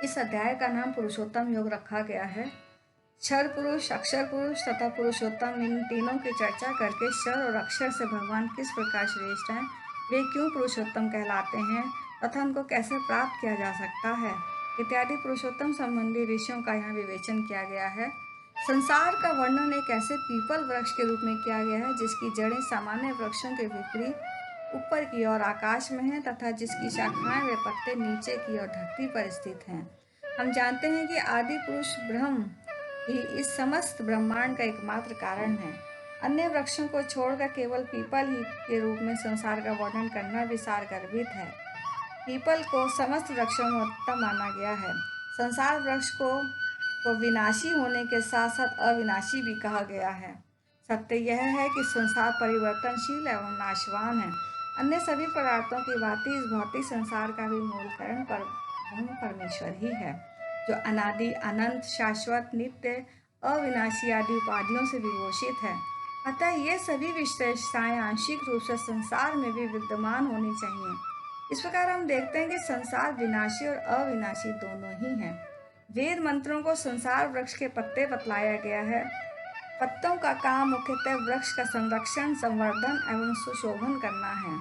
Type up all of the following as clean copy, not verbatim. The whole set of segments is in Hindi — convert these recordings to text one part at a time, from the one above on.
इस अध्याय का नाम पुरुषोत्तम योग रखा गया है। क्षर पुरुष, अक्षर पुरुष तथा पुरुषोत्तम, इन तीनों की चर्चा करके क्षर और अक्षर से भगवान किस प्रकार श्रेष्ठ हैं, वे क्यों पुरुषोत्तम कहलाते हैं तथा उनको कैसे प्राप्त किया जा सकता है इत्यादि पुरुषोत्तम संबंधी विषयों का यहाँ विवेचन किया गया है। संसार का वर्णन एक ऐसे पीपल वृक्ष के रूप में किया गया है जिसकी जड़ें सामान्य वृक्षों के विपरीत ऊपर की ओर आकाश में है तथा जिसकी शाखाएं व पत्ते नीचे की ओर धरती पर स्थित हैं। हम जानते हैं कि आदि पुरुष ब्रह्म ही इस समस्त ब्रह्मांड का एकमात्र कारण है। अन्य वृक्षों को छोड़कर केवल पीपल ही के रूप में संसार का वर्णन करना विचार गर्भित है। पीपल को समस्त वृक्षों में उत्तम माना गया है। संसार वृक्ष को विनाशी होने के साथ साथ अविनाशी भी कहा गया है। सत्य यह है कि संसार परिवर्तनशील एवं नाशवान है। अन्य सभी पदार्थों की भांति इस भौतिक संसार का भी मूल कारण ब्रह्म परमेश्वर ही है, जो अनादि, अनंत, शाश्वत, नित्य, अविनाशी आदि उपाधियों से विभूषित है। अतः ये सभी विशेषताएं आंशिक रूप से संसार में भी विद्यमान होनी चाहिए। इस प्रकार हम देखते हैं कि संसार विनाशी और अविनाशी दोनों ही हैं। वेद मंत्रों को संसार वृक्ष के पत्ते बतलाया गया है। पत्तों का काम मुख्यतः वृक्ष का संरक्षण, संवर्धन एवं सुशोभन करना है।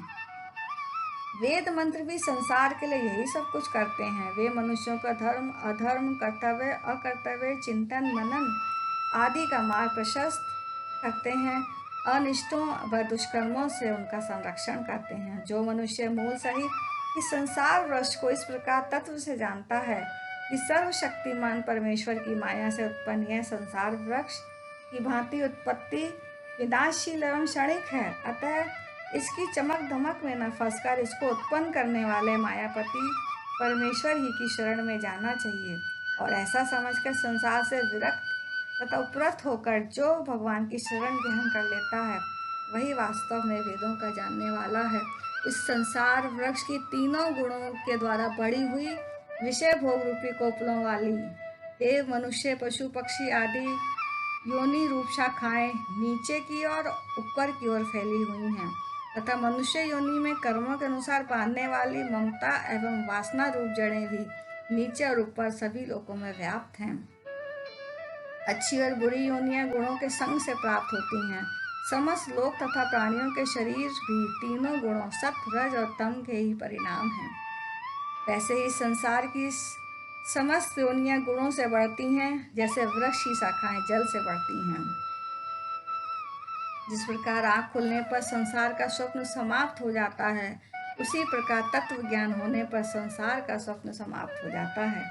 वेद मंत्र भी संसार के लिए यही सब कुछ करते हैं। वे मनुष्यों का धर्म, अधर्म, कर्तव्य, अकर्तव्य, चिंतन, मनन आदि का मार्ग प्रशस्त करते हैं। अनिष्टों व दुष्कर्मों से उनका संरक्षण करते हैं। जो मनुष्य मूल सहित इस संसार वृक्ष को इस प्रकार तत्व से जानता है कि सर्वशक्तिमान परमेश्वर की माया से उत्पन्न यह संसार वृक्ष की भांति उत्पत्ति विनाशशील एवं क्षणिक है, अतः इसकी चमक धमक में न फंसकर इसको उत्पन्न करने वाले मायापति परमेश्वर ही की शरण में जाना चाहिए और ऐसा समझकर संसार से विरक्त तथा उपरत होकर जो भगवान की शरण ग्रहण कर लेता है वही वास्तव में वेदों का जानने वाला है। इस संसार वृक्ष की तीनों गुणों के द्वारा बढ़ी हुई विषय भोग रूपी कोपलों वाली देव, मनुष्य, पशु, पक्षी आदि योनि रूप शाखाएं नीचे की ओर ऊपर की ओर फैली हुई हैं तथा मनुष्य योनि में कर्मों के अनुसार पालने वाली ममता एवं वासना रूप जड़ें भी नीचे और ऊपर सभी लोकों में व्याप्त हैं। अच्छी और बुरी योनियां गुणों के संग से प्राप्त होती हैं। समस्त लोक तथा प्राणियों के शरीर भी तीनों गुणों सत्व, रज और तम के ही परिणाम हैं। वैसे ही संसार की समस्त योनियां गुणों से बढ़ती हैं, जैसे वृक्ष की शाखाएं जल से बढ़ती हैं। जिस प्रकार आँख खुलने पर संसार का स्वप्न समाप्त हो जाता है, उसी प्रकार तत्व ज्ञान होने पर संसार का स्वप्न समाप्त हो जाता है।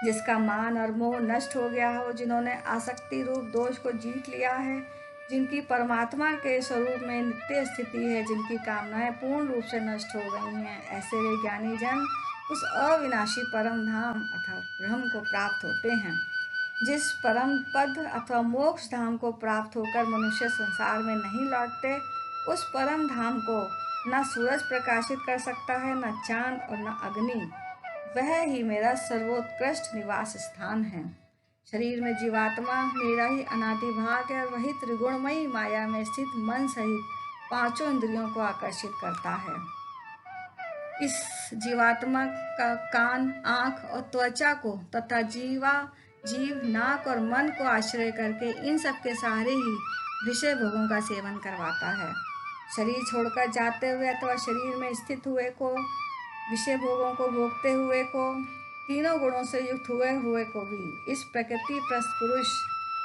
जिसका मान और मोह नष्ट हो गया हो, जिन्होंने आसक्ति रूप दोष को जीत लिया है, जिनकी परमात्मा के स्वरूप में नित्य स्थिति है, जिनकी कामनाएं पूर्ण रूप से नष्ट हो गई हैं, ऐसे वे ज्ञानी जन उस अविनाशी परम धाम अर्थात ब्रह्म को प्राप्त होते हैं। जिस परम पद अथवा मोक्ष धाम को प्राप्त होकर मनुष्य संसार में नहीं लौटते, उस परम धाम को न सूरज प्रकाशित कर सकता है, न चांद और न अग्नि। वह ही मेरा सर्वोत्कृष्ट निवास स्थान है। शरीर में जीवात्मा मेरा ही अनादि भाग है और वही त्रिगुणमयी माया में स्थित मन सहित पांचों इंद्रियों को आकर्षित करता है। इस जीवात्मा का कान, आँख और त्वचा को तथा जीव, नाक और मन को आश्रय करके इन सब के सहारे ही विषय भोगों का सेवन करवाता है। शरीर छोड़कर जाते हुए अथवा शरीर में स्थित हुए को, विषय भोगों को भोगते हुए को, तीनों गुणों से युक्त हुए को भी इस प्रकृति प्रस्थ पुरुष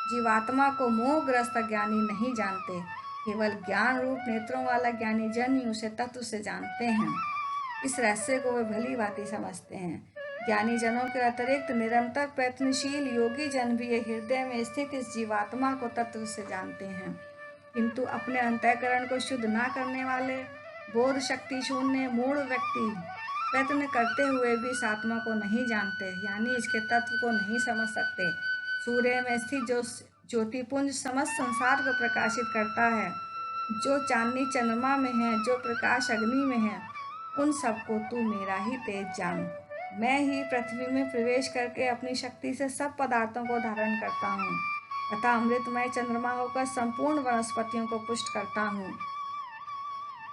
जीवात्मा को मोहग्रस्त ज्ञानी नहीं जानते। केवल ज्ञान रूप नेत्रों वाला ज्ञानी जन ही उसे तत्व से जानते हैं। इस रहस्य को वे भली भांति समझते हैं। ज्ञानी जनों के अतिरिक्त निरंतर प्रयत्नशील योगी जन भी हृदय में स्थित इस जीवात्मा को तत्व से जानते हैं, किंतु अपने अंतःकरण को शुद्ध न करने वाले बोध शक्ति शून्य मूढ़ व्यक्ति प्रयत्न करते हुए भी इस आत्मा को नहीं जानते, यानी इसके तत्व को नहीं समझ सकते। सूर्य में स्थित जो ज्योतिपुंज समस्त संसार को प्रकाशित करता है, जो चांदनी चंद्रमा में है, जो प्रकाश अग्नि में है, उन सबको तू मेरा ही तेज जान। मैं ही पृथ्वी में प्रवेश करके अपनी शक्ति से सब पदार्थों को धारण करता हूँ तथा अमृतमय चंद्रमा होकर संपूर्ण वनस्पतियों को पुष्ट करता हूँ।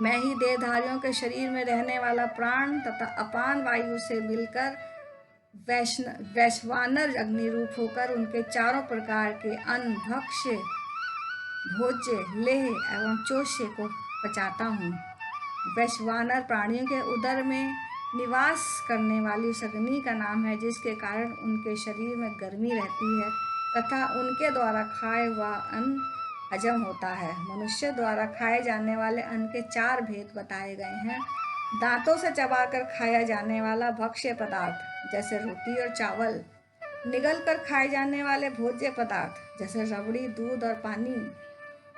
मैं ही देहधारियों के शरीर में रहने वाला प्राण तथा अपान वायु से मिलकर वैश्वानर अग्नि रूप होकर उनके चारों प्रकार के अन्न, भक्ष्य, भोज्य, लेह एवं चोष्य को पचाता हूँ। वैश्वानर प्राणियों के उदर में निवास करने वाली उस अग्नि का नाम है जिसके कारण उनके शरीर में गर्मी रहती है तथा उनके द्वारा खाए हुआ अन्न हजम होता है। मनुष्य द्वारा खाए जाने वाले अन्न के 4 भेद बताए गए हैं। दांतों से चबाकर खाया जाने वाला भक्ष्य पदार्थ जैसे रोटी और चावल, निगल कर खाए जाने वाले भोज्य पदार्थ जैसे रबड़ी, दूध और पानी,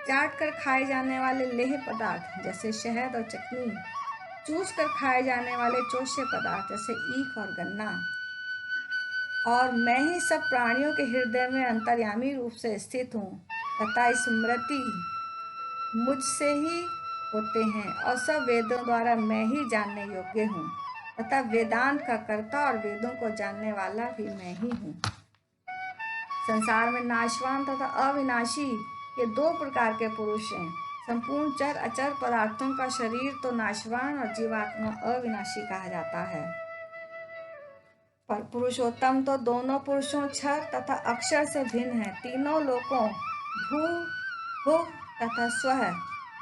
चाट कर खाए जाने वाले लेह पदार्थ जैसे शहद और चटनी, चूस कर खाए जाने वाले चोष्य पदार्थ जैसे ईख और गन्ना। और मैं ही सब प्राणियों के हृदय में अंतर्यामी रूप से स्थित हूँ तथा स्मृति मुझसे ही होते हैं और सब वेदों द्वारा मैं ही जानने योग्य हूँ तथा वेदांत का कर्ता और वेदों को जानने वाला भी मैं ही हूँ। संसार में नाशवान तथा अविनाशी ये 2 प्रकार के पुरुष हैं। संपूर्ण चर अचर पदार्थों का शरीर तो नाशवान और जीवात्मा अविनाशी कहा जाता है, पर पुरुषोत्तम तो दोनों पुरुषों क्षर तथा अक्षर से भिन्न है। तीनों लोकों भू, भुव तथा स्वः,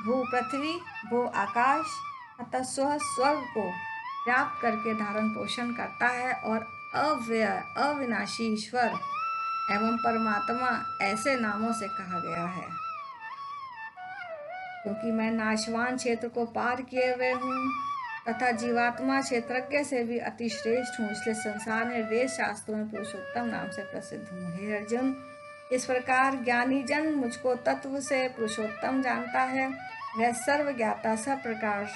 भू पृथ्वी, भू आकाश तथा स्वः स्वर्ग को व्याप्त करके धारण पोषण करता है और अव्यय अविनाशी ईश्वर एवं परमात्मा ऐसे नामों से कहा गया है। क्योंकि मैं नाशवान क्षेत्र को पार किए हुए हूँ तथा जीवात्मा क्षेत्रज्ञ से भी अति श्रेष्ठ हूँ, इसलिए संसार में वेद शास्त्रों में पुरुषोत्तम नाम से प्रसिद्ध हूँ। हे अर्जुन, इस प्रकार ज्ञानी जन मुझको तत्व से पुरुषोत्तम जानता है, वह सर्व ज्ञाता सब प्रकार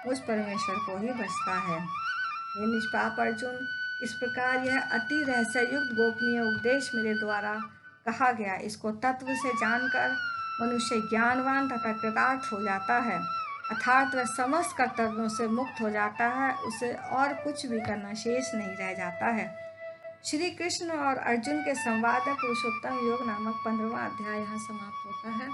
मुझ परमेश्वर को ही भजता है। हे निष्पाप अर्जुन, इस प्रकार यह अति रहस्ययुक्त गोपनीय उपदेश मेरे द्वारा कहा गया। इसको तत्व से जानकर मनुष्य ज्ञानवान तथा कृतार्थ हो जाता है, अर्थात वह समस्त कर्तव्यों से मुक्त हो जाता है, उसे और कुछ भी करना शेष नहीं रह जाता है। श्री कृष्ण और अर्जुन के संवाद में पुरुषोत्तम योग नामक 15वां अध्याय यहाँ समाप्त होता है।